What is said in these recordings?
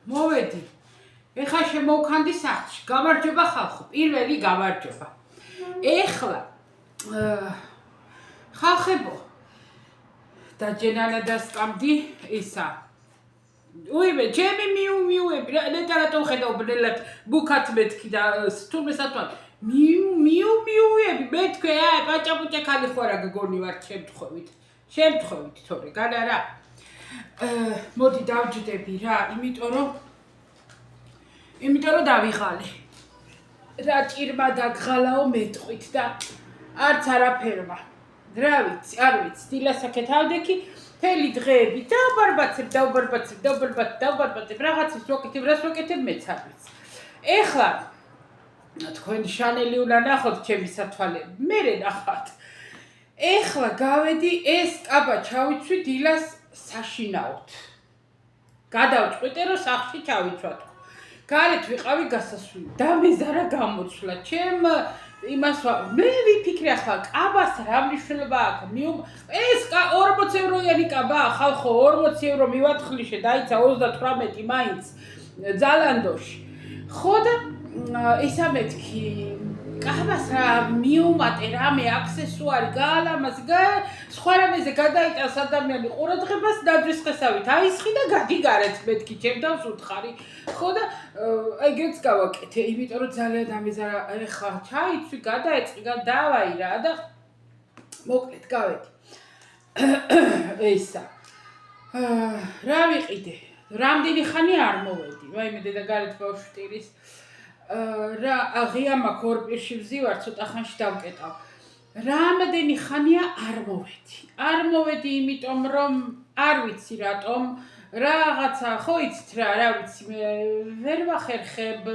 მოვედი. ეხლა შემოვქანდი სახლში. გამარჯობა ხალხო. პირველი გამარჯობა. ეხლა ხალხებო დაჯენანა დასკამდი ისა. უიმე, ჩემი მიუები, რატომ ხედავ ბნელად ბუქად მეთქი და თურმე სათვალ. მიუები, მეთქვე, პაჭაპუჭა ქალი ხო არა გგონი ვარ შემთხვევით. შემთხვევით თორე, განა რა. მოდი დავჯდები რა, იმიტომ რომ დავიღალე. რა ჭირმა დაგღალაო მეტყვით და არც არაფერმა. რა ვიცი, არ ვიცი, დილასაკეთ ავდექი, მთელი დღეები დავბარბაცებ, რაღაცას ვაკეთებ, რას ვაკეთებ, მეც არ ვიცი. ეხლა თქვენ შანელი უნდა ნახოთ ჩემი სათვალები, მერე ნახავთ. ეხლა გავედი ეს კაბა ჩავიცვი დილას საშინაოდ. გადავწყვიტე რომ სახლში ჩავიცვათ. გარეთ ვიყავი გასასვლელი და მეზარა გამოცვლა. ჩემ იმას მე ვიფიქრე ახლა კაბას რა მნიშვნელობა აქვს? ეს 40 ევროიანი კაბა, ხალხო 40 евро მივათხლიше, დაიცა 38 მაინც ზალანდოში. ხო და ისა მეთქი კაბას რა მიუმატე რამე აქსესუარი გაალამაზი სხვა რამეზე გადაიტანს ადამიანი ყურადღებას დაძვის ხესავით აისხი და გადი გარეთ მეთქი ჩემდავს უთხარი ხო და ეგეც გავაკეთე იმიტომ რომ ძალიან დამიზარა ეხა ჩაიცვი გადაეწყი დავაი რა და მოკლედ გავედი ისა რა ვიყიდე რამდენი ხანი არ მოვედი ვაიმე დედა გარეთ ბავშვტირის რა აღია მაქვს ორ პირში ვზივარ ცოტა ხანში დავკეტავ რამდენი ხანია არ მოვედი იმიტომ რომ არ ვიცი რატომ რაღაცა ხო იცით რა ვიცი მე ვერ ვახერხებ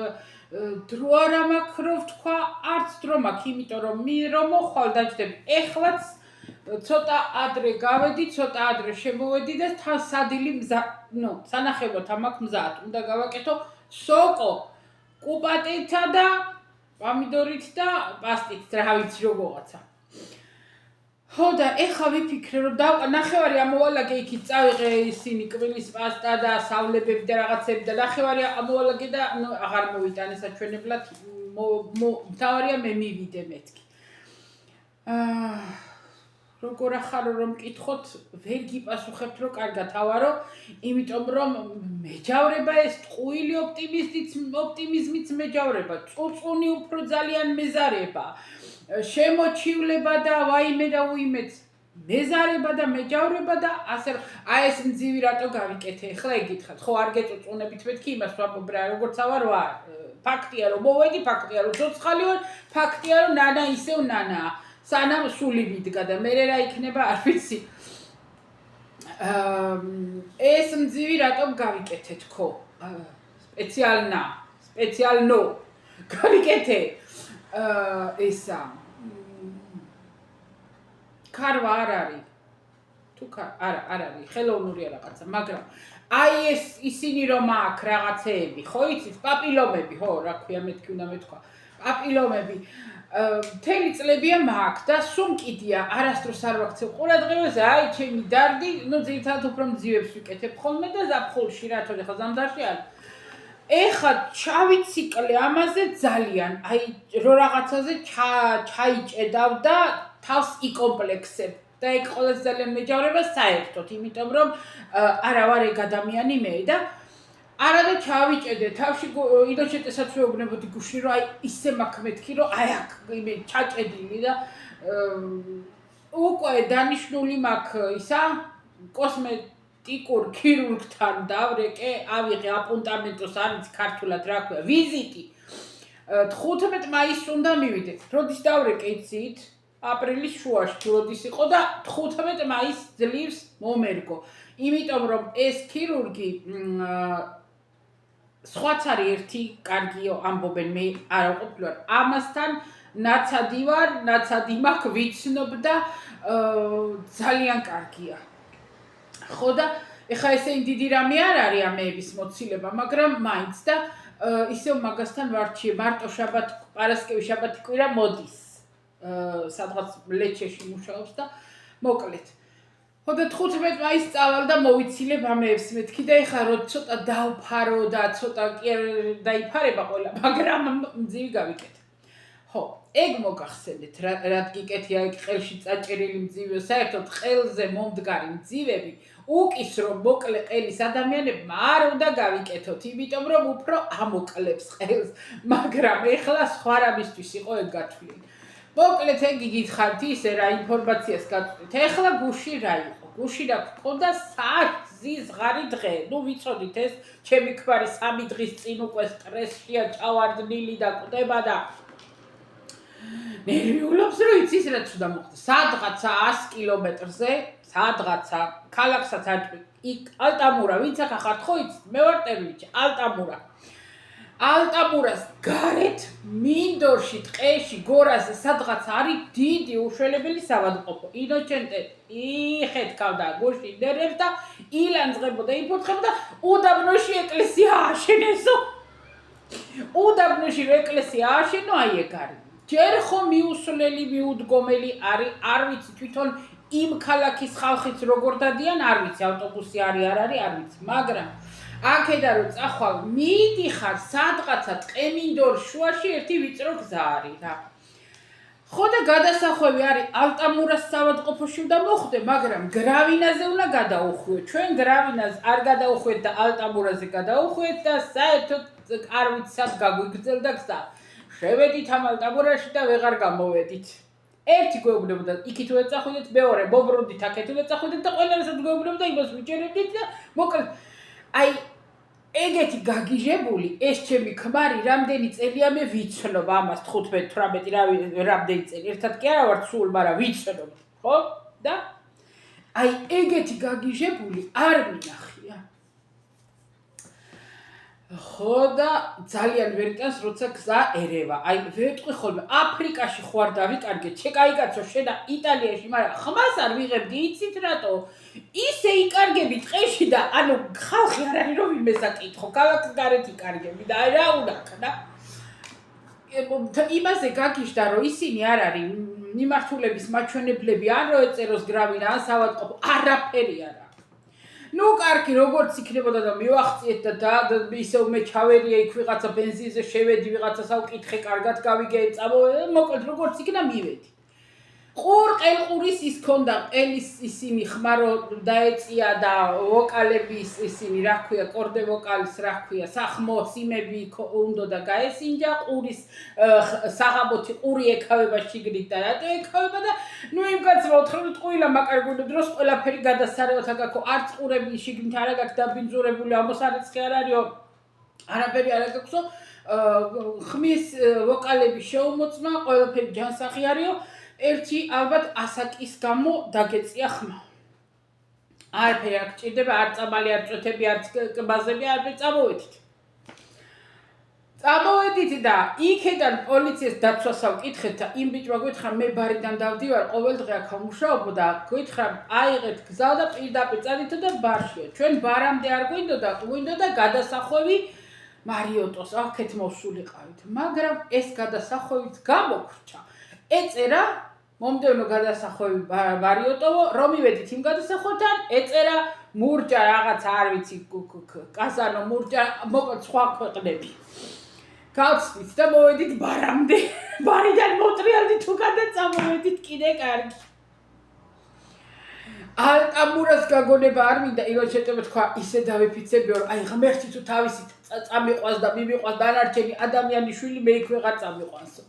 დრო არ მაქვს რომ ვთქვა არც დრო მაქვს იმიტომ რომ რომ მოხვალ დაждები ეხლაც ცოტა ადრე გავედი ცოტა ადრე შემოვედი და თან სადილი მზა სანახევრად ამაქვს მზად უნდა გავაკეთო სოკო კუპატითა და პამიდორით და პასტით რა ვიცი როგორღაცა. ხო და ეხლა ვიფიქრე რომ ნახევარი ამოვალაგე იქით წავიღე ისინი კვილის პასტა და სავლებები და რაღაცები და ნახევარი ამოვალაგე და აღარ მოვიტანე საჩვენებლად მთავარია მე მივიდე მეთქი. როგორ ახარო რომ მკითხოთ ვერ გიპასუხებთ რომ კარგად ავარო იმიტომ რომ მეჯავრება ეს ტყუილი ოპტიმიზმიც მეჯავრება წუწუნი უფრო ძალიან მეზარება შემოჩივლება და ვაიმე და უიმეც მეზარება და მეჯავრება და ასე აი ეს მძივი რატო გავიკეთე ახლა ეკითხათ ხო არ გეწუწუნებით მეთქი იმას ვამბობ რა როგორც ავარო არ ფაქტია რომ მოვედი ფაქტია რომ ცოცხალი ვარ ფაქტია რომ ნანა ისევ ნანაა სანამ სული ვიდგა და მე რა იქნება არ ვიცი ეს მძივი რატომ გავიკეთე თქო სპეციალნო გავიკეთე ისა ქარვა არ არის თუ არ არის ხელოვნური რაღაცა მაგრამ აი ეს ისინი რომ აქ რაღაცეები ხო იცით პაპილომები ხო რა ქვია მეთქი უნდა მეთქვა პაპილომები მთელი წლებია მაქვს და სულ კიდია არასდროს არ ვაქცევ ყურადღებას აი ჩემი დარდი ძირითადად უფრო მძივებს ვიკეთებ ხოლმე და ზაფხულში რა თქმა უნდა ზამთარში არ ეხლა ჩავიციკლე ამაზე ძალიან აი რო რაღაცაზე ჩაიჭედავ და თავს იკომპლექსებ და ეგ ყველაზე ძალიან მეჯავრება საერთოდ იმიტომ რომ არა ვარ ეგ ადამიანი მე და არა და ჩავიჭედე თავში იდოჩეტესაც ვეუბნებოდი გუშინ რომ აი ისე მაქვს მეთქი რომ აი აქ იმე ჩაჭედილი და უკვე დანიშნული მაქვს ისა კოსმეტიკურ ქირურგთან დავრეკე ავიღე აპონტამენტოს არ ვიცი ქართულად რა ქვია ვიზიტი 15 მაისს უნდა მივიდე როდის დავრეკე იცით აპრილის შუაში როდის იყო და 15 მაისს ძლივს მომერგო იმიტომ რომ ეს ქირურგი სხვაც არის ერთი კარგიო ამბობენ მე არ ვყოფილვარ ამასთან ნაცადი მაქვს ვიცნობ და ძალიან კარგია ხო და ეხა ესე დიდი რამე არ არის ამეების მოცილება მაგრამ მაინც და ისევ მაგასთან ვარჩიე მარტო შაბათ პარასკევი შაბათი კვირა მოდის სადღაც ლეჩეში მუშაობს და მოკლედ ხოდა 15 მაისს წავალ და მოვიცილებ ამეებს მეთქი და ეხლა რო ცოტა დავფარო და ცოტა კი დაიფარება ყველა, მაგრამ მძივი გავიკეთე. ხო, ეგ მოგახსენეთ, რა გიკეთია ეგ ყელში წაჭერილი მძივე, საერთოდ ყელზე მომდგარი მძივები უკისრო მოკლე ყელის ადამიანებმა არ უნდა გავიკეთოთ, იმიტომ რომ უფრო ამოკლებს ყელს, მაგრამ ეხლა სხვა რამისთვის იყო ეგ გათვლილი. მოკლედ ეგ გითხართ ისე რა ინფორმაციას გაწვდით. ეხლა გუში რა იყო? გუში რა გქონდა ზიზღარი დღე. ნუ ვიცოდით ეს ჩემი ქმარი 3 დღის წინ უკვე სტრესშია ჩავარდნილი და კვდება და ნერვიულობს რომ იცის რა თქმა უნდა. სადღაცა 100 კილომეტრზე, სადღაცა ქალაქსაც აჭვი. იქ ალტამურა, ვინც აქ ახართ ხო იცით? მე ვარ ტერლიჩი, ალტამურა. ალტამურას გარეთ მინდორში ტყეში გორაზე სადღაც არის დიდი უშველებელი სავადმყოფო. ინოჩენტე იხეთქავდა გუში ნერვებს და ილანძღებოდა, იფოთხებოდა უდაბნოში ეკლესია ააშენესო. უდაბნოში ეკლესია ააშენო, აი ეგ არის. ჯერ ხო მიუსვლელი მიუდგომელი არის, არ ვიცი თვითონ იმ ქალაქის ხალხიც როგორ დადიან, არ ვიცი ავტობუსი არის არ არის, არ ვიცი, მაგრამ აქედან რომ წახვალ მიდიხარ სადღაცა ტყემინდორ შუაში ერთი ვიწრო გზა არის რა. ხო და გადასახვევი არის ალტამურას სავადმყოფოში უნდა მოხვდე, მაგრამ გრავინაზე უნდა გადაუხვიო. ჩვენ გრავინას არ გადაუხვიეთ და ალტამურაზე გადაუხვიეთ და საერთოდ არ ვიცი სად გაგვიგრძელდა გზა. შევედით ამ ალტამურაში და ვეღარ გამოვედით. ერთი გვეუბნებოდა იქით უეწახვიდეთ, მეორე მობრუნდით აქეთ უეწახვიდეთ და ყველასად გვეუბნებოდა იმას ვიჭერებდით და მოკლედ აი ეგეთი გაგიჟებული ეს ჩემი ქმარი რამდენი წელია მე ვიცნობ ამას 15-18 რამდენი წელი ერთად კი არა ვარ სულ, მაგრამ ვიცნობ, ხო? და აი ეგეთი გაგიჟებული არ მინახია. ხო და ძალიან ვერ იტანს როცა გზა ერევა. აი ვეტყვი ხოლმე აფრიკაში ხო არ დავიკარგე, ჩეკაიგაცო შენა იტალიაში, მაგრამ ხმას არ ვიღებდი, იცით რატო? ისე იკარგები ტყეში და ანუ ხალხი არ არის რომ ვინმე საკითხო, ქალაქს გარეთ იკარგები და აი რა უნდა ხდა? იმაზე გაგიჟდა რომ ისინი არ არის მიმართულების მაჩვენებლები, არ რო ეწეროს გრავინა, ან სავადმყოფო, არაფერი არა. ნუ კარგი როგორც იქნებოდა და მივახციეთ და ისევ მე ჩავერია იქ ვიღაცა ბენზინზე შევედი ვიღაცა საკითხე კარგად გავიგე წამოვედი მოკლედ როგორც იქნა მივედი. ყურყელყურის ის ქონდა ყელის ისინი ხმარო დაეწია და ვოკალების ისინი რა ქვია კორდე ვოკალის რა ქვია სახმო სიმები უნდა და გაესინჯა ყურის საღამოთი ყური ეკავება შიგნით და რატო ეკავება და ნუ იმ კაცმა უთხრობთ ყვილა მაკარგული დროს ყველაფერი გადასარევოთ აკაკო არც ყურები შიგნით არ აქვს დაბინძურებული ამოსარიცხი არ არისო არაფერი არ აქვს ხმის ვოკალები შეუმოწმა ყველაფერი ჯანსაღი არისო ერთი ალბათ ასაკის გამო დაგეწია ხმა. არაფერი არ გჭირდება, არ წამალი, არ წვეთები, არც ბაზები, არაფერი წამოვედით. წამოვედით და იქედან პოლიციას დაცვას ავკითხეთ და იმ ბიჭმა გითხრა მე ბარიდან დავდივარ, ყოველ დღე აქ ვმუშაობ და გითხრა აიღეთ გზა და პირდაპირ წადითო და ბარშია. ჩვენ ბარამდე არ გვინდოდა გადასახვევი მარიოტოს აქეთ მოსულიყავით, მაგრამ ეს გადასახვევით გამოხრჩა. ეწერა მომდევნო გადასახვევი მარიოტოვო რომ მივედით იმ გადასახვევთან ეწერა მურჯა რაღაცა არ ვიცი კაზანო მურჯა მოკლედ სხვა ქვეყნები გავცდით და მოვედით ბარამდე ბარიდან მოტრიალდით უკან და წამოვედით კიდე კარგი ალტამურას გაგონება არ მინდა იგივე შეტევა თქვა ისე დავიფიცებიო რომ აი ღმერთი თუ თავისით წამიყვას და მიმიყვას დანარჩენი ადამიანის შვილი მე იქ ვეღარ წამიყვანსო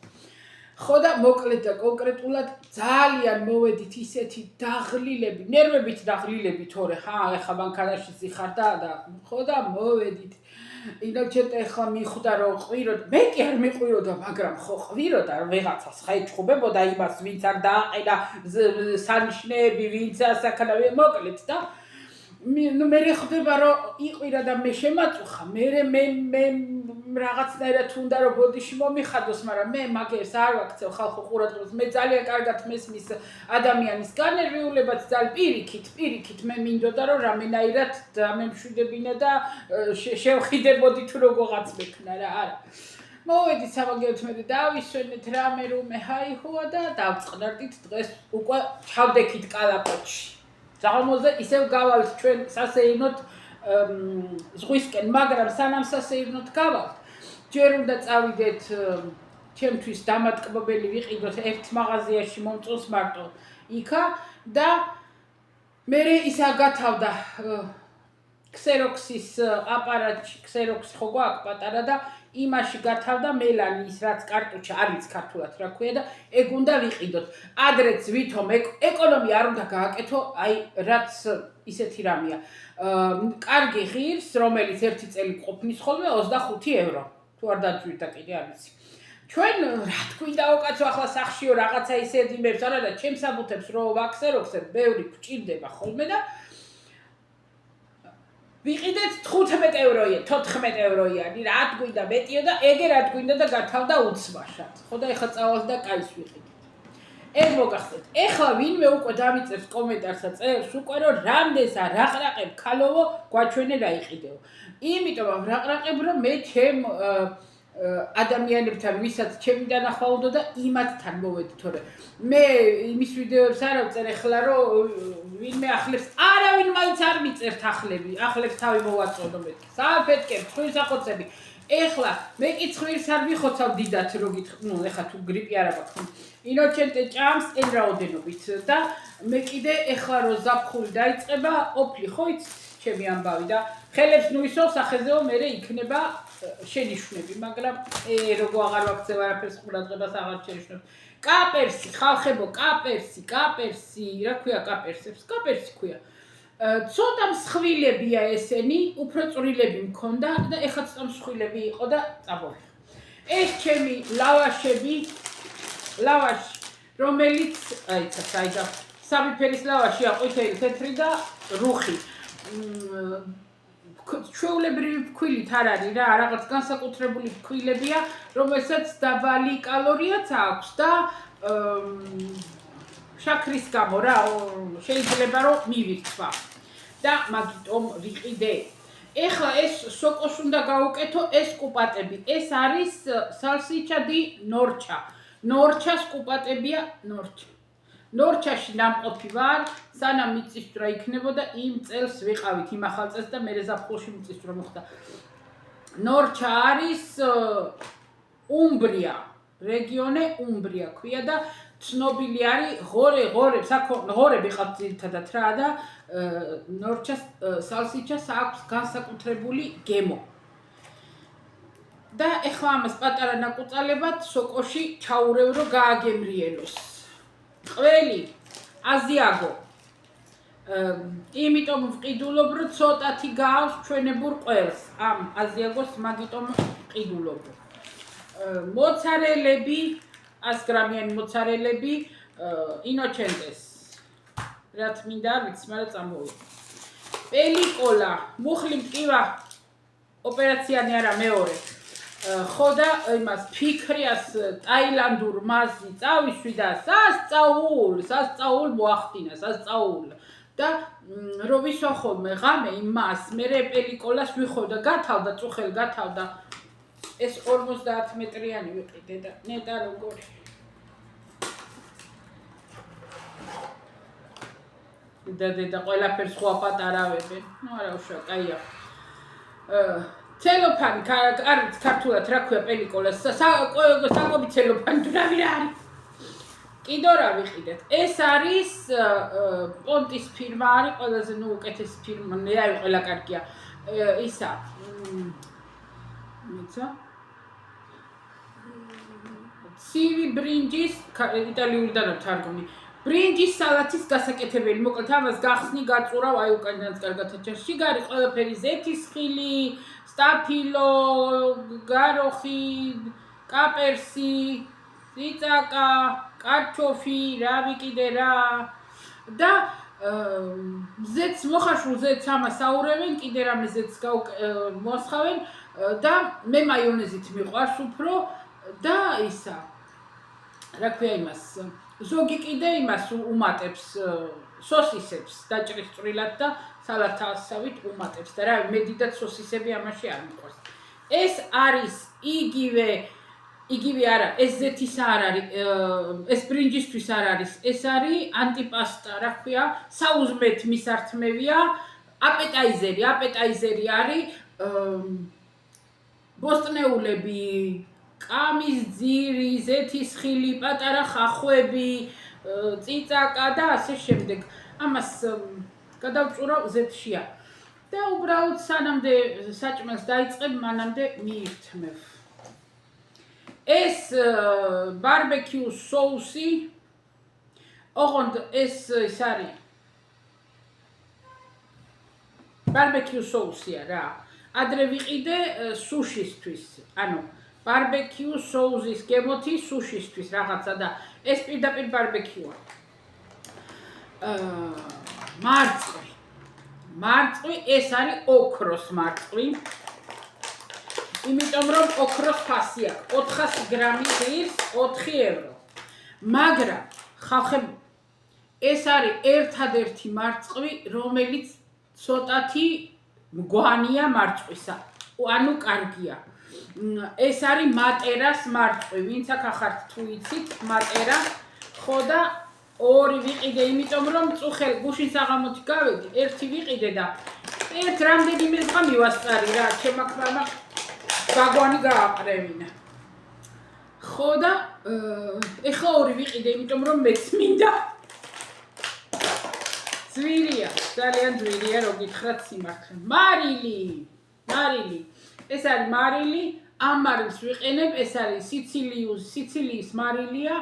ხო და მოკლედ და კონკრეტულად ძალიან მოვედით ისეთი დაღლილები, ნერვებით დაღლილები თორე ხა ეხა მანქანაში ხარ და ხო და მოვედით. ინოჩენტე ეხლა მიხვდა რომ ყვიროდ, მე კი არ მიყვიროდა, მაგრამ ხო ყვიროდა ვიღაცას ხაიჭხუბებოდა იმას, ვინც არ დააყენა სანიშნეები, ვინც ასაკანავე მოკლედ და ნუ მე ხვდება რომ იყვირა და მე შემაწუხა, მე რაღაცნაირად უნდა რომ ბოდიში მომიხადოს, მაგრამ მე მაგერს არ ვაქცევ ხალხო ყურადღებას. მე ძალიან კარგად მესმის ადამიანის განერვიულებაც ძალიან პირიქით მე მინდოდა რომ რამენაირად დამემშვიდებინა და შევხიდებოდი თუ როგორღაც მექნა რა, არა. მოვედით სამაგეროთ მე დავისვენეთ რამე რუმე ჰაიჰოა და დავწყნარდით დღეს უკვე ჩავდექით კალაპოტში. საღამოზე ისევ გავალთ ჩვენ სასეირნოთ ზღვისკენ, მაგრამ სანამ სასეირნოთ გავალთ, ჯერ უნდა წავიდეთ ჩემთვის დამატკბობელი ვიყიდოთ ერთ მაღაზიაში მომწონს მარტო იქა და მე ისა გათავდა ქსეროქსის აპარატში, ქსეროქსი ხო გვაქვს პატარა და იმაში გათავდა მელანი ის რაც კარტუჩა არის ქართულად რა ქვია და ეგ უნდა ვიყიდოთ. ადრეც ვითომ ეკონომია არ უნდა გააკეთო, აი რაც ისეთი რამეა. კარგი ღირს, რომელიც ერთი წელი ყოფნის ხოლმე 25 евро. თუ არ დაჯვირდა კიდე არ ვიცი. ჩვენ რა თქვინდაო კაცო ახლა სახშიო რაღაცა ისეთ იმებს არა და ჩემს აბუთებს რო ვაქსეროქსებ, ბევრი გვჭირდება ხოლმე და ვიყიდეთ 15 ევროია, 14 ევროიანი, რა თქვინდა მეტიო და ეგე რა თქვინდა და გათავდა უცბაშად. ხო და ეხლა წავალთ და კაის ვიყიდეთ. ეგ მოგახსენეთ. ეხლა ვინმე უკვე დამიწერს კომენტარსა წერს უკვე რომ რამდენსა რაყრაყებ ქალოვო გვაჩვენე რა იყიდეო. იმიტომ რაყრაყებ რომ მე ჩემ ადამიანებთან ვისაც ჩემი დანახვა და იმათთან მოვედი თორე მე იმის ვიდეოებს არ ვწერ ეხლა რომ ვინმე ახლებს არავინ მაინც არ მიწერთ ახლებს თავი მოვაწოდო მე საფეთკებს ხვირსახოცები ეხლა მე კი ხვირს არ ვიხოცავ დიდათ რო გითხრ ნუ ეხლა თუ გრიპი არა გაქვს ინოჩენტე ჭამს εν რაოდენობით და მე კიდე ეხლა რო ზაფხული დაიწყება ოფლი ხო იცით ჩემი ამბავი და ხელებს ნუ ისო სახეზეო მე იქნება შენიშნები, მაგრამ როგორ აღარ ვაქცევ არაფერს ყურადღებას აღარ შენიშნებ. კაპერსი, ხალხებო, კაპერსი, რა ქვია კაპერსებს? კაპერსი ქვია. ცოტა მსხვილებია ესენი, უფრო წვრილები მქონდა და ეხლა ცოტა მსხვილები იყო და წაბოხე. ეს ჩემი ლავაშები, რომელიც აი და სამი ფერის ლავაშია, ყვითელი, თეთრი და რუხი. ჩვეულებრივი ფქვილით არ არის რა, რაღაც განსაკუთრებული ფქვილებია, რომელსაც დაბალი კალორიაც აქვს და შაქრის გამო რა, შეიძლება რომ მივირთვა. და მაგიტომ ვიყიდე. ეხლა ეს სოკოს უნდა გავუკეთო ეს კუპატები. ეს არის salsiccia di norcia. ნორჩას კუპატებია, ნორჩაში ნამყოფი ვარ, სანამ მიწისძვრა იქნებოდა იმ წელს ვიყავით იმ ახალ წელს და მერე ზაფხულში მიწისძვრა მოხდა. ნორჩა არის უმბრია, რეგიონე უმბრია ქვია და ცნობილი არის ღორები ყავთ ძირითადად რა და ნორჩას salsicciას აქვს განსაკუთრებული გემო. და ეხლა ამას პატარა ნაკუწალებად სოკოში ჩაურევ რომ გააგემრიელოს. ყველი აზიაგო იმიტომ ვყიდულობ რომ ცოტათი გაავს ჩვენებურ ყველს ამ აზიაგოს მაგიტომ ვყიდულობ მოცარელები 100 გრამიანი მოცარელები ინოჩენტეს რა თმინდა არ ვიცი მაგრამ წამოვიდა პელიკოლა მუხლი მტკივა ოპერაციანი არა მეორე ხო და იმას ფიქრიას ტაილანდურ მასზე წავისვი და სასწაულ მოახდინა სასწაულ და რო ვისვა ხოლმე ღამე იმას მერე პელიკოლას ვიხოდა გათავდა წუხელ გათავდა ეს 50 მეტრიანი ვიყიდე და ნეტა როგორი და ყველაფერს ხო აპატარავებენ ნუ არა უშვა კაია ცელოფანი არის ქართულად რა ქვია პელიკოლას საკობი ცელოფანი თუ რავი რა არის კიდო რა ვიყიდეთ ეს არის პონტის ფირმა არის ყველაზე ნუ უკეთესი ფირმა ნეავი ყველა კარგია ისა მიცა ცივი ბრინჯის იტალიურიდან თარგმნი ბრინჯის სალათის გასაკეთებელი მოკლედ ამას გახსნი გაწურავ აი უკანაც კარგად აჩვენს შიგარი ყველაფერი ზეთის ხილი სტაფილო გაროხი კაპერსი ციცაკა კარტოფი რავი კიდე რა და ზეთს მოხარშულ ზეთს ამას აურევენ კიდე რამე ზეთს მოსხავენ და მე მაიონეზით მიყვარს უფრო და ისა რა ქვია იმას ზოგი კიდე იმას უმატებს სოსისებს დაჭრის წვრილად და სალათასავით უმატებს და რა მე დიდად სოსისები ამაში არ მიყვარს ეს არის იგივე იგივე არა, ეს ზეთის არ არის, ეს ბრინჯისთვის არ არის, ეს არის ანტიპასტა, რა ქვია, საუზმეთ მისართმევია, აპეტაიზერი არის ბოსტნეულები, კამის ძირი, ზეთის ხილი, პატარა ხახვები, წიწაკა და ასე შემდეგ. ამას გადავწურავ ზეთშია. და უბრალოდ სანამდე საჭმელს დაიწყებ, მანამდე მიირთმევ. ეს ბარბეკიუ соуსი, ოღონდ ეს არის ბარბეკიუ соуსია რა. ადრე ვიყიდე სუშისთვის, ანუ ბარბეკიუ соуსის გემოთი სუშისთვის რაღაცა და ეს პირდაპირ ბარბეკიუა. მარწყვი ეს არის ოქროს მარწყვი. იმიტომ რომ ოქროს ფასი აქვს 400 გრამი ღირს 4 евро. მაგრამ ხალხები ეს არის ერთადერთი მარწყვი, რომელიც ცოტათი მგვანია მარწყვისა. ანუ კარგია. ეს არის მატერას მარწყვი. ვინც აქ ახართ თუ იცით მატერა, ხო და ორი ვიყიდე, იმიტომ რომ წუხელ გუშინ საღამოთი გავედი, ერთი ვიყიდე და ერთ რამდენიმე დღე მივასწარი რა, ჩემ აქ გაგვანი გააყრევინა. ხო და ეხლა ორი ვიყიდე, იმიტომ რომ მეც მინდა. ძვირია, ძალიან ძვირია, რო გითხრათ სიმართლე. მარილი. ეს არის მარილი, ამ მარილს ვიყენებ, ეს არის სიცილიის მარილია,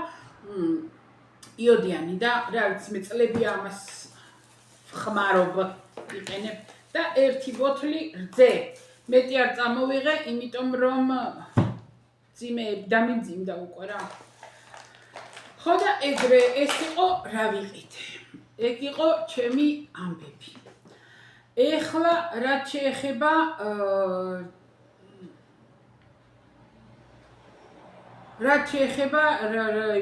იოდიანი და რა ვიცი, მე წლები ამას ხმარობ, ვიყენებ და ერთი ბოთლი რძე. მეტი არ წამოვიღე, იმიტომ რომ დამიმძიმდა უკვე რა. ხო და ეგრე ეს იყო რა ვიყიდე. ეგ იყო ჩემი ამბები. ეხლა რაც შეეხება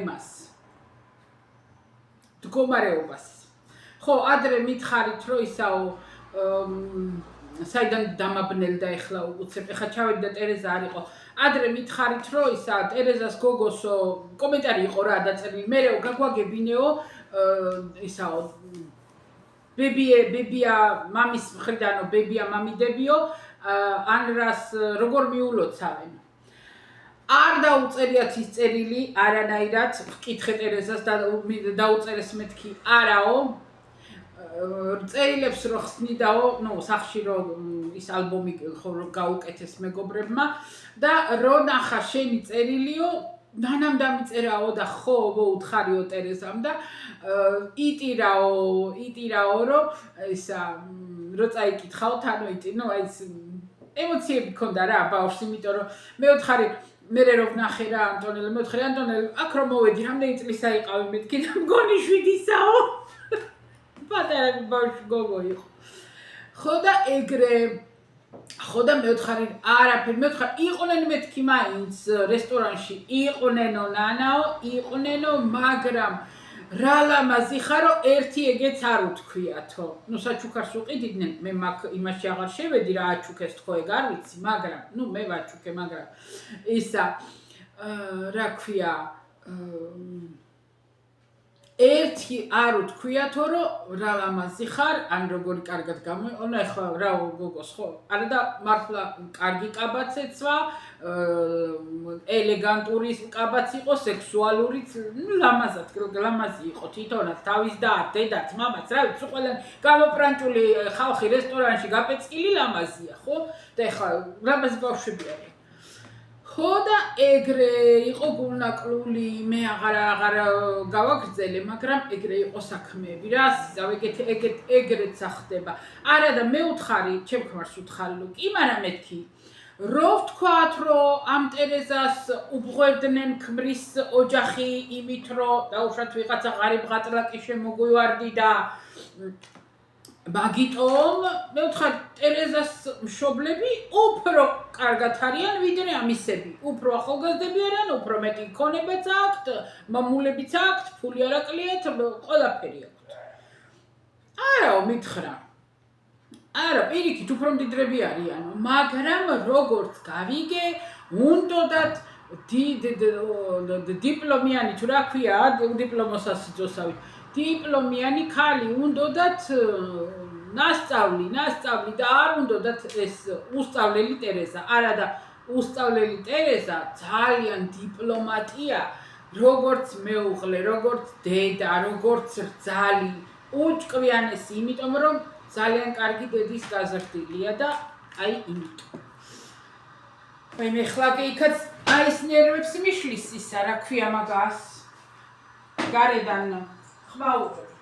იმას მდგომარეობას. ხო, ადრე მითხარით, რომ ისაო საიდან დამაბნელდა ეხლა უცებ, ეხლა ჩავედი და ტერეზა არ იყო. ადრე მითხარით, რომ ისა ტერეზას გოგოსო კომენტარი იყო რა დაწერილი. მერეო გაგვაგებინეო ისაო ბებია მამის მხრიდანო ბებია მამიდებიო ან რას როგორ მიულოცავენ. არ დაუწერიათ ის წერილი არანაირად, ვკითხე ტერეზას და დაუწერეს მეთქი არაო. წერილებს რო ხსნიდაო, სახში რო ის ალბომი გაუკეთეს მეგობრებმა და რო ნახა შენი წერილიო, ნანამ დამიწერაო და ხო უთხარიო ტერეზამ და იტირაო რომ ისა რო წაიკითხავ თანო იტირ, აი ეს ემოციები მქონდა რა ბავშვს, იმიტომ რომ მე ვთხარი მერე რო ვნახე რა ანტონელი, მე ვთხარი ანტონელი, აქ რომ მოვედი, რამდენი წლისა იყავი მეთქი და მგონი 7-ისაო. პატარა ბავშვი გოგო იყო. ხო და ეგრე ხო და მე ვთხარი არაფერი, მე ვთხარი იყვნენ მეთქი მაინც რესტორანში, იყვნენო ნანაო, იყვნენო, მაგრამ რა ლამაზი ხარო, ერთი ეგეც არ უთქვიათო. საჩუქარს უყიდიდნენ, მე მაგ იმაში აღარ შევედი რა აჩუქეს თქო, ეგ არ ვიცი, მაგრამ მე ვაჩუქე, მაგრამ ისა რა ქვია ერთი არ უთქვიათო, რომ რა ლამაზი ხარ, ან როგორი კარგად გამოიყო, ეხლა რა გოგოს ხო? არა და მართლა კარგი კაბაცეცვა, ელეგანტური კაბაც იყო, სექსუალურიც, ლამაზი იყო თვითონაც, თავის და დედაც, მამაც, რა ვიცი, ყველანი გამოპრანჭული ხალხი რესტორანში გაპეწილი ლამაზია, ხო? და ეხლა ლამაზი ბავშვები არიან. ხო და ეგრე იყო გულნაკლული, მე აღარ გავაგრძელე, მაგრამ ეგრე იყო საქმეები რა, ეგრეც ახდება. არა და მე უთხარი, ჩემ ქმარს უთხარი, კი, მაგრამ მეთქი, რო ვთქვათ, რომ ამ ტერეზას უბღვევდნენ ქმრის ოჯახი იმით, რომ დაუშვათ ვიღაცა ღარიბ ღატლაკი შემოგვივარდი და მაგიტომ მე ვთქვი ტერეზას მშობლები უფრო კარგად არიან ვიდრე ამისები. უფრო ახალგაზრდები არიან, უფრო მეტი ქონებაც აქვთ, მამულებიც აქვთ, ფული არ აკლიათ, ყველაფერი აქვთ. არაო მითხრა. არა, პირიქით უფრო მდიდრები არიანო, მაგრამ როგორც გავიგე, უნდათ დიპლომიანი თუ რა ქვია, დიპლომოსას ძოსავით. დიპლომიანი ქალი უნდათ ნასწავლი და არ უნდათ ეს უსწავლელი ტერეზა. არა და უსწავლელი ტერეზა ძალიან დიპლომატია, როგორც მეუღლე, როგორც დედა, როგორც რძალი, უჭკვიანესი, იმიტომ რომ ძალიან კარგი დედის გაზრდილია და აი იმიტომ. აი მე ხლა კი იქაც აი ეს ნერვებს მიშლის ისა, რა ქვია მაგას. გარედან ხმაურობ.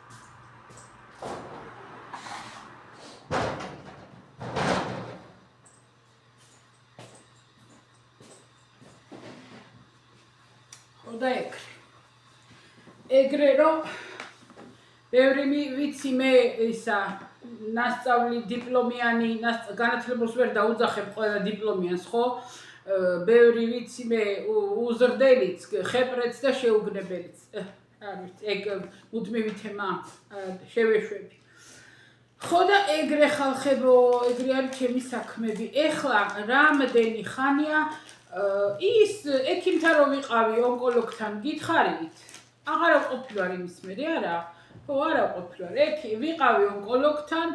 და ეგრე რომ ბევრი ვიცი მე ისა ნასწავლი დიპლომიანი განათლებას ვერ დაუძახებ ყველა დიპლომიანს ხო ბევრი ვიცი მე უზრდელიც ხეპრეც და შეუგნებელიც არ ვიცი ეგ მუდმივი თემა შევეშვები ხო და ეგრე ხალხებო ეგრე არის ჩემი საქმეები ეხლა რამდენი ხანია ის ექიმთან რომ ვიყავი ონკოლოგთან გითხარით აღარა ყოფილვარ იმის მერე არა ხო არა ყოფილვარ ვიყავი ონკოლოგთან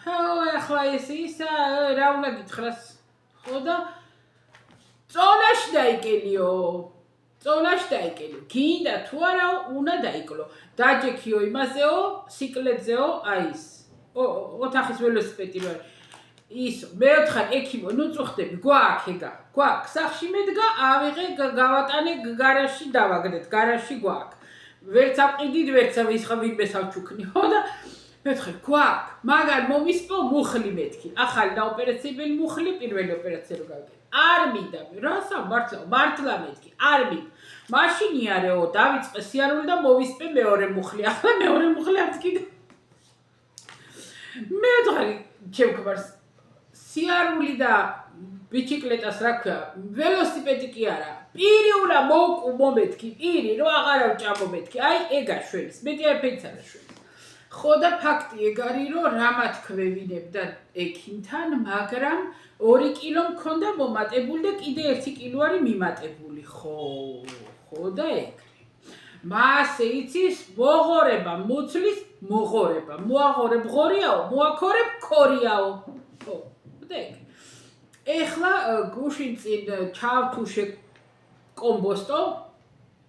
ახლა ეს ისა რა უნდა გითხრას ხო და წონაში დაიკელიო გინდა თუ არა უნდა დაიკლო დაჯექიო იმასეო სიკლეტზეო აი ეს ოთახის ველოსიპედი რო ის მეოთხე ექიმო ნუ წუხდები გვაქვს სახში მედგა ავიღე გავატანე გარაჟში დავაგდეთ გარაჟში გვაქვს ვერც აყიდით ვერც ვინმეს ავჩუქნი ხო და მეოთხე გვაქვს მაგარ მომისპო მუხლი მეთქი ახალი დაოპერაციებელი მუხლი პირველი ოპერაცია რო გავაკეთე არ მინდა რასა მართლა მეთქი არ მინდა მაშინ იარეო დავიწყე სიარული და მოვისპე მეორე მუხლი ახლა მეორე მუხლი ამტკიდა მეოთხე ჩემკბარს სიარული და ბიჭიკლეტას რა ქვია ველოსიპედი კი არა პირი უნდა მოვკუ მომეთქი პირი რო აღარა ვჭამო მეთქი აი ეგ აშვენს მეტი არაფერიც არ აშვენს ხო და ფაქტი ეგ არის რომ რამათ ქვევინებდა ექიმთან მაგრამ 2 კილო მქონდა მომატებული და კიდე 1 კილო არის მიმატებული ხო და ეგრე მასე იცის მოღორება მუცლის მოღორება მოაღორებ ღორიაო მოაქორებ ქორიაო ხო და ეგ ეხლა გუშინ წინ ჩავთუშე კომბოსტო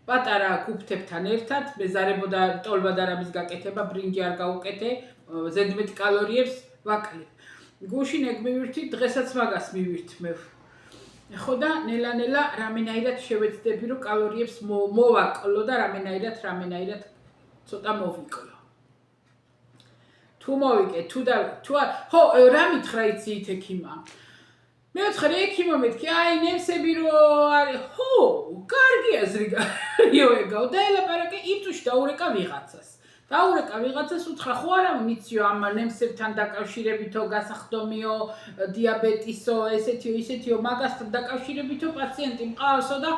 პატარა კუფთებთან ერთად მეზარებოდა ტოლბა და რამის გაკეთება ბრინჯი არ გავუკეთე ზედმეტ კალორიებს ვაკლებ გუშინ ეგ მივირთვი დღესაც მაგას მივირთმევ ხო და ნელა რამენაირად შევეცდები რომ კალორიებს მოვაკლო და რამენაირად ცოტა მოვიკლო თუ მოვიკე თუ ხო რა მითხრა იცით ექიმა მეოთხე ექიმა მეთქი აი ნემსები რო არის ხო კარგია ზრიგაიო ეგაო და ელაპარაკე იწუში დაურეკა ვიღაცას უთხრა ხო არა მიციო ამ ნემსებთან დაკავშირებითო გასახდომიო დიაბეტისო ესეთიო მაგასთან დაკავშირებითო პაციენტი მყავსო და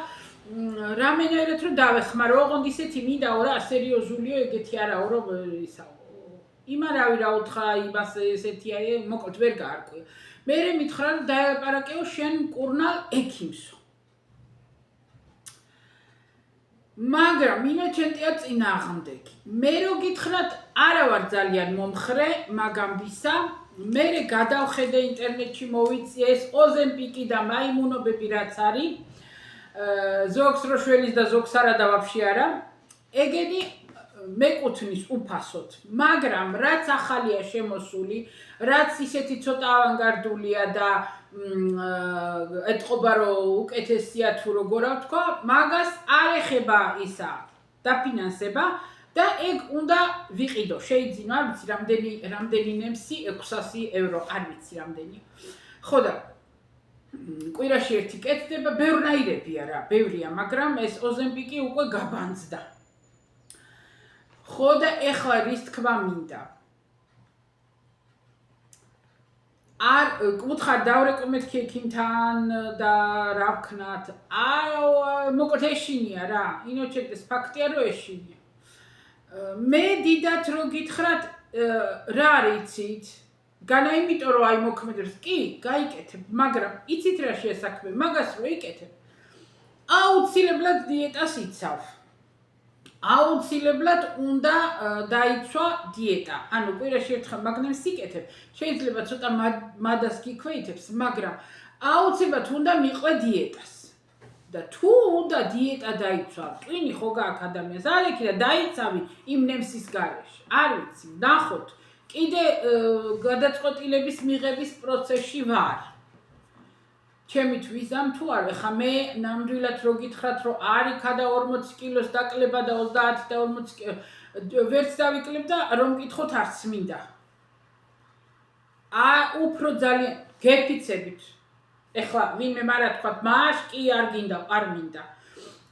რამენაირად რომ დავეხმარო ოღონდ ისეთი მინდაო რა სერიოზულიო ეგეთი არაო რომ ისაო იმარავი რა უთხრა იმას ესეთია მოკლედ ვერ გაარკვია მერე მითხრა რომ დაელაპარაკეო შენ მკურნალ ექიმსო მაგრამ ინოჩენტია წინააღმდეგი მე რო გითხრათ არა ვარ ძალიან მომხრე მაგამ ვისა მერე გადავხედე ინტერნეტში მოვიცი ეს ოზემპიკი და მაიმუნობები რაც არის ზოგს რო შველის და ზოგს არა და ვაფშე არა ეგენი მეკუთვნის უფასოდ მაგრამ რაც ახალია შემოსული რაც ისეთი ცოტა ავანგარდულია და ეთყობა რომ უკეთესია თუ როგორა ვთქვა მაგას არ ეხება ისა დაფინანსება და ეგ უნდა ვიყიდო შეიძინო არ ვიცი რამდენი ნემსი 600 евро არ ვიცი რამდენი ხო და კვირაში ერთი კეთდება ბევრნაირებია რა ბევრია მაგრამ ეს ოზემპიკი უკვე გაბანძდა ხო და ეხლა რის თქვა მინდა არ კუთხარ დავრეკომეთ ექიმთან და რა ვქნათ მოკლედ ეშინია რა ინოჩენტეს ფაქტია რომ ეშინია მე დიდათ რო გითხრათ რა არიცით განა იმიტომ რომ აი მოქმედებს კი გაიკეთებ მაგრამ იცით რა შეასაქმე მაგას რო იკეთებ აუცილებლად დიეტას იცავ. აუცილებლად უნდა დაიცვა დიეტა. ანუ კვირაში ერთხელ მაგნემს იკეთებ. შეიძლება ცოტა მადას გიქვეითებს, მაგრამ აუცილებლად უნდა მიყვე დიეტას. და თუ უნდა დიეტა დაიცვა, ტვინი ხო გაქვს ადამიანს, არ ექი და დაიცავი იმ ნემსის გარეშე. არ ვიცი, ნახოთ. კიდე გადაწყვეტილების მიღების პროცესში ვარ. ჩემით ვიზამ თუ არა, ხა მე ნამდვილად რო გითხრათ, რომ არ იქადა 40 კილოს დაკლება და 30 და 40 ვერც დავიკლებ და რომ მკითხოთ არც მინდა. უფრო ძალიან გეფიცებით. ეხლა ვინმე მარა თქვა, მაშ კი არ გინდა, არ მინდა.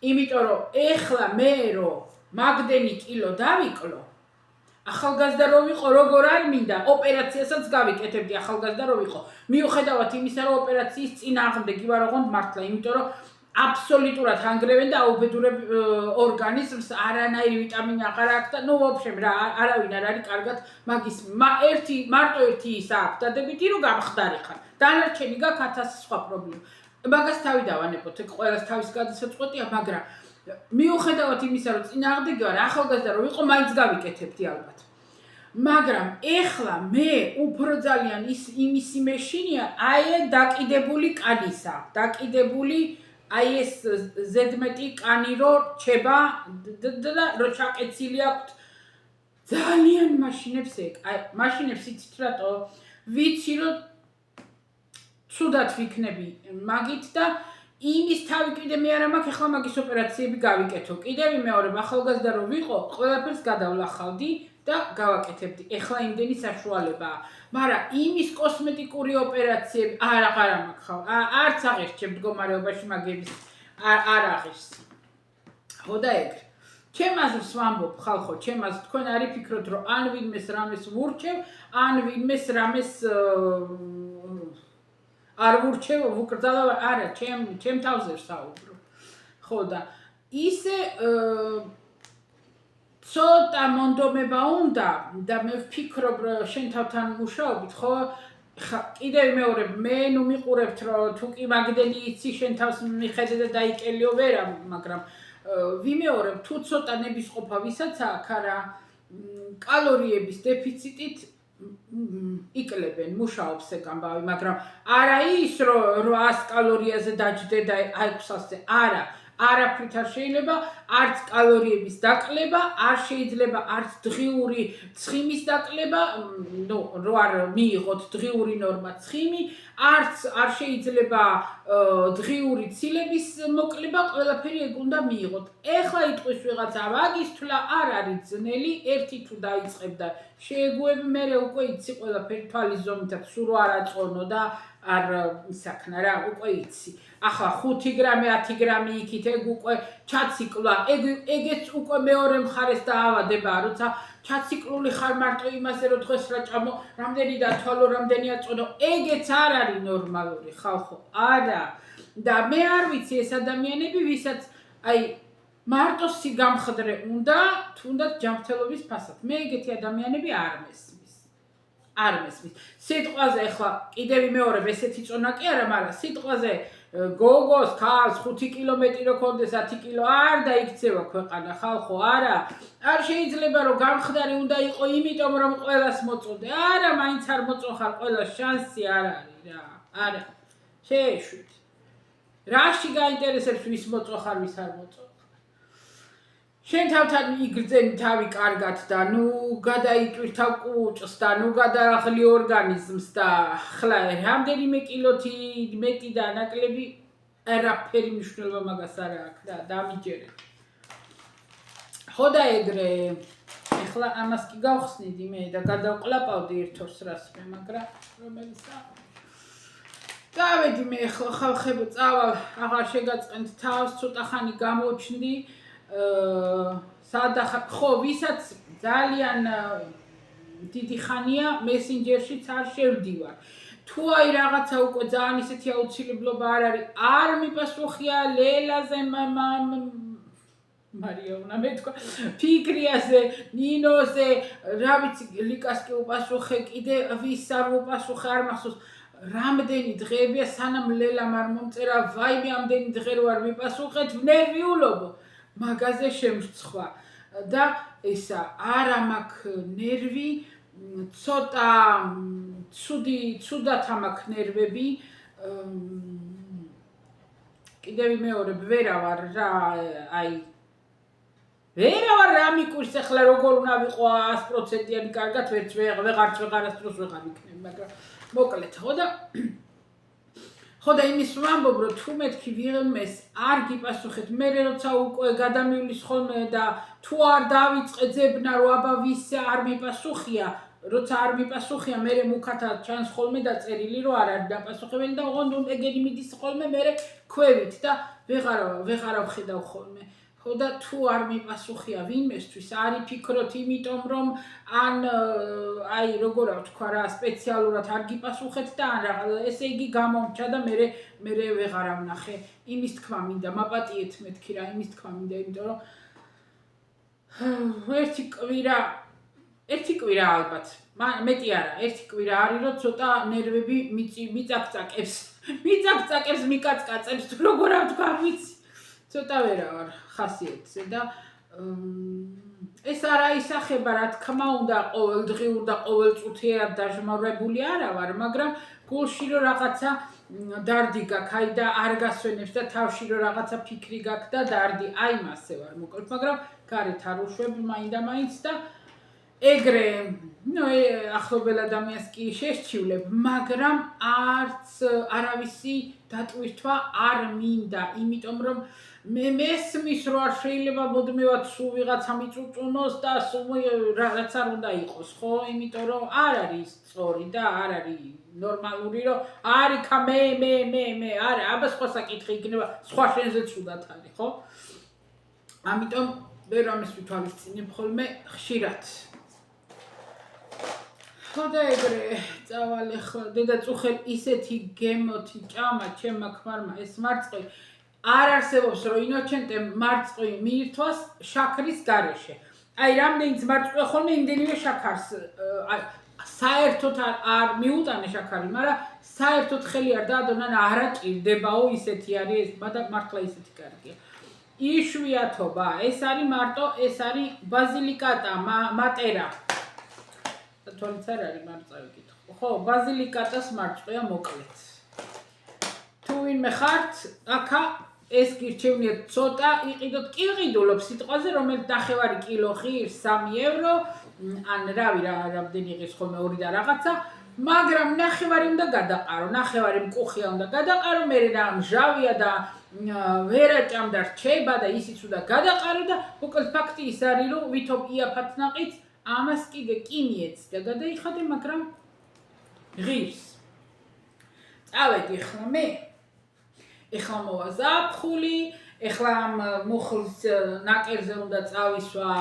იმიტომ რომ ეხლა მე რო მაგდენი კილო დავიკლო, ახალგაზრდა რო ვიყო, როგორ არ მინდა, ოპერაციასაც გავიკეთებდი ახალგაზრდა რო ვიყო. მიუხედავად იმისა, რომ ოპერაციის წინააღმდეგი ვარ ოღონდ მართლა, იმიტომ რომ აბსოლუტურად ანგრევენ და აუბედურებ ორგანიზმს, არანაირი ვიტამინი აღარ აქვს და ნუ ვაფშე რა არავინ არ არის კარგად მაგის მარტო ერთი ის აქვს დადებითი რომ გამხდარი ხარ. დანარჩენი გაქვს 1000 სხვა პრობლემა. მაგას თავი დავანებოთ, ეგ ყველას თავის გადასაწყვეტია, მაგრამ მიუხედავად იმისა, რომ წინააღმდეგი ვარ, ახალგაზრდა რო ვიყო, მაინც გავიკეთებდი ალბათ. მაგრამ ეხლა მე უფრო ძალიან იმის იმეშინია, აი დაკიდებული კანისა, დაკიდებული აი ეს ზედმეტი კანი რო რჩება და რო ჩაკეცილი აქვს ძალიან მაშინებს ეგ. აი მაშინებს იცით რატო? ვიცი რომ ცუდად ვიქნები მაგით და იმის თავი კიდე მე არა მაქვს, ახლა მაგის ოპერაციები გავიკეთო. კიდე ვიმეორებ, ახალგაზრდა რო ვიყო, ყველაფერს გადავლახავდი და გავაკეთებდი. ეხლა იმდენი საშუალებაა. მაგრამ იმის კოსმეტიკური ოპერაციები აღარ მაქვს. არც აღერჩებ მდგომარეობაში მაგების არ აღერს. ხო და ეგრე. ჩემ აზრს ვამბობ, ხალხო, ჩემ აზრს თქვენ არ იფიქროთ, რომ ან ვინმეს რამეს ვურჩევ, ან ვინმეს რამეს არ ვურჩევ, ვუკრძალავ, არა, ჩემ თავზე ვსაუბრო. ხო და ისე ცოტა მონდომება უნდა და მე ვფიქრობ, რომ შენ თავთან მუშაობით, ხო? კიდე ვიმეორებ, მე ნუ მიყურებთ, რომ თუ კი მაგდენი იცი, შენ თავს მიხედე და დაიკელიო ვერა, მაგრამ ვიმეორებ, თუ ცოტა ნებისყოფა ვისაც აქვს, არა კალორიების დეფიციტით იკლებენ, მუშაობს ეგ ამბავი, მაგრამ არა ის, რომ 100 კალორიაზე დაჯდე და 600-ზე, არა. არაფრით არ შეიძლება, არც კალორიების დაკლება, არ შეიძლება არც დღიური ცხიმის დაკლება, ნუ რო არ მიიღოთ დღიური ნორმა ცხიმი, არც არ შეიძლება დღიური ცილების მოკლება, ყველაფერი ეგ უნდა მიიღოთ. ეხლა იტყვის ვიღაცა, მაგის თვლა არ არის ძნელი, ერთი თუ დაიწყებ და შეეგუები, მერე უკვე იცი ყველაფერი თვალის ზომითაც, სულ რო არ აწონო და არ ისაქნა რა, უკვე იცი. ახლა 5 გრამი, 10 გრამი იქით, ეგ უკვე ჩაციკლა, ეგეც უკვე მეორე მხარეს დაავადებაა, როცა ჩაციკლული ხარ მარტო იმაზე, რომ დღეს რა ჭამო, რამდენი დათვალო, რამდენი აწონო, ეგეც არ არის ნორმალური, ხალხო, არა. და მე არ ვიცი ეს ადამიანები, ვისაც აი მარტო სიგამხდრე უნდა, თუნდაც ჯანმრთელობის ფასად. მე ეგეთი ადამიანები არ მესმის. არ მესმის. სიტყვაზე ახლა კიდე ვიმეორებ, ესეთი წონა კი არა, მაგრამ სიტყვაზე გოგოს ქალს 5 კილომეტრი რო კონდეს 10 კილო არ დაიქცევა ქვეყანა ხალხო არა არ შეიძლება რომ გამხდარი უნდა იყო იმიტომ რომ ყველას მოწოდე არა მაინც არ მოწოხარ ყველას შანსი არ არის რა არა შეეშვით რაში გაინტერესებს ვის მოწოხარ ვის არ მოწოხარ შენ თავთან იგრძენი თავი კარგად და ნუ გადაიტვირთავ კუჭს და ნუ გადააღლი ორგანიზმს და ხლა რამდენიმე კილოთი მეტი და ნაკლები არაფერი მნიშვნელობა მაგას არ აქვს და დამიჯერე. ხო და ეგრე ეხლა ამას კი გავხსნიდი მე და გადავყლაპავდი ერთოს რას მე მაგრამ რომელისა დავედი მე ეხლა ხალხებო წავალ აღარ შეგაწყენთ თავს ცოტა ხანი გამოჩნდი ხო ვისაც ძალიან დიდი ხანია მესენჯერშიც არ შევდივარ თუ აი რაღაცა უკვე ძალიან ისეთი აუცილებლობა არ არის არ მიპასუხია ლელაზე მარიამნა მეთქვა ფიქრიაზე ნინოზე რა ვიცი ლიკას კი უპასუხე კიდე ვის არ უპასუხე არ მახსოვს რამდენი დღეებია სანამ ლელამ არ მომწერა ვაიმე ამდენი დღე რო არ მიპასუხეთ ნერვიულობ მაგაზე შემრცხვა და ისა არა მაქვს ნერვი ცოტა ცუდად მაქვს ნერვები კიდევ მეორებ ვერა ვარ რა აი ვერა ვარ რა მიკურს ახლა როგორ უნდა ვიყო 100%-იანი კარგად ვეღარც ვეღარასდროს ვეღარ ვიქნები მაგრამ მოკლედ ხო და იმის ვამბობ რომ თუ მეთქი ვიღიმეს არ გიპასუხეთ მე როცა უკვე გადამივლის ხოლმე და თუ არ დავიწყე ძებნა რომ აბა ვის არ მიპასუხია როცა არ მიპასუხია მე მუქათა ჩანს ხოლმე დაწერილი რომ არ არის დაპასუხებელი და ოღონდ ეგენი მიდის ხოლმე მე ქვევით და ვეღარ ვხედავ ხოლმე ხო და თუ არ მიპასუხია ვინმესთვის არ იფიქროთ იმიტომ რომ ან აი როგორ ვთქვა რა სპეციალურად არ გიპასუხეთ და ან ესე იგი გამომჩა და მე ვეღარ ვნახე იმის თქმა მინდა მაპატიეთ მეთქი რა იმის თქმა მინდა იმიტომ რომ ერთი კვირა ალბათ მეტი არა ერთი კვირა არის რომ ცოტა ნერვები მიწაკწაკებს მიკაცკაწებს თუ როგორ ვთქვა ვიცი ცოტა ვერა ვარ ხასიათზე და ეს არა ისახება რა თქმა უნდა ყოველდღიურ და ყოველწუთიერად დაჟმავრებული არა ვარ მაგრამ გულში რომ რაღაცა დარდი გაქვს აი და არ გასვენებს და თავში რომ რაღაცა ფიქრი გაქვს და დარდი აი მასე ვარ მოკლედ მაგრამ გარეთ არ უშვებ მაინდა-მაინც და ეგრე ახლობელ ადამიანს კი შესჩივლებ მაგრამ არც არავისი დატვირთვა არ მინდა იმიტომ რომ მე მესმის რომ არ შეიძლება მოდმევად სულ ვიღაცა მიწუწუნოს და რაც არ უნდა იყოს ხო იმიტომ რომ არ არის სწორი და არ არის ნორმალური რომ არიქა მე არა აბა სხვა საკითხი იქნება სხვა შენზე ცუდად არის ხო ამიტომ ვერ ამის ვითვალისწინებ ხოლმე ხშირად ხოდა ეგრე წავალ ახლა დედაწუხელ ისეთი გემოთი ჭამა ჩემმა ქმარმა ეს მარწყი არ არსებობს რომ ინოჩენტე მარწყი მიირთვას შაქრის გარეშე აი რამდენიც მარწყია ხოლმე იმდენივე შაქარს საერთოდ არ მიუტანე შაქარი მაგრამ საერთოდ ხელი არ დაადონან არა ჭირდებაო ისეთი არის ეს მართლა ისეთი კარგია იშვიათობა ეს არის მარტო ეს არის ბაზილიკატა მატერა თვალიც არ არის მარწავი კითხო ხო ბაზილიკატას მარწყვია მოკლედ თუ ვინმე ხართ აქა ეს გირჩევნიათ ცოტა იყიდოთ კი ვიყიდულობ სიტყვაზე რომელიც ნახევარი კილო ღირს 3 евро ან რავი რამდენი ღირს ხოლმე 2 და რაღაცა მაგრამ ნახევარი უნდა გადაყარო ნახევარი მკუხია უნდა გადაყარო მე რა მჟავია და ვერაჭამ და რჩება და ისიც უნდა გადაყარო და მოკლედ ფაქტი ის არის რომ ვითომ იაფად ნაყით ამას კიდე კი მიეცი და გადაიხადე მაგრამ ღირს წავედი ახლა მე ეხლა მოვა ზაფხული ეხლა ამ მუხლის ნაკერზე უნდა წავისვა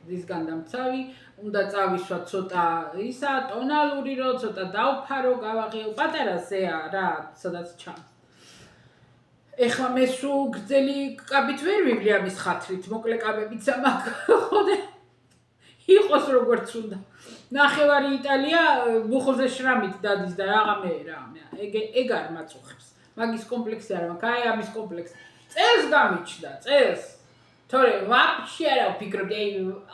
მზისგან დამცავი უნდა წავისვა ცოტა ისა ტონალური რო ცოტა დავფარო გავაღიო პატარასეა რა სადაც ჩანს ეხლა მე სულ გრძელი კაბით ვერ ვიბლი ამის ხათრით მოკლე კაბებიც მაქვს ხოდა იყოს როგორც უნდა ნახევარი იტალია მუხლზე შრამით დადის და რაღაცა ეგ არ მაწუხებს მაგის კომპლექსი არ მაქვს აი ამის კომპლექსი წელს გამიჩნდა წელს თორე ვაფშე არა ვფიქრობ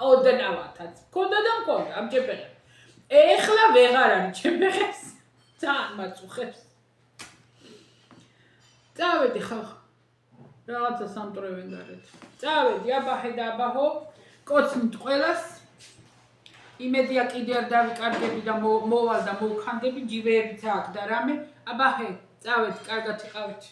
ოდნავათაც მქონდა ამჭეპეხე ეხლა ვეღარ არის ჩემფეხეს ძალიან მაწუხებს წავედი ხალხ რაღაცა სამტრევენ გარეთ წავედი აბაჰე და აბაჰო კოცნით ყველას იმედია კიდე არ დავიკარგები და მოვალ და მოვქანდები ჯივეებიც აქვს და რამე აბაჰე წავედი კარგად იყავით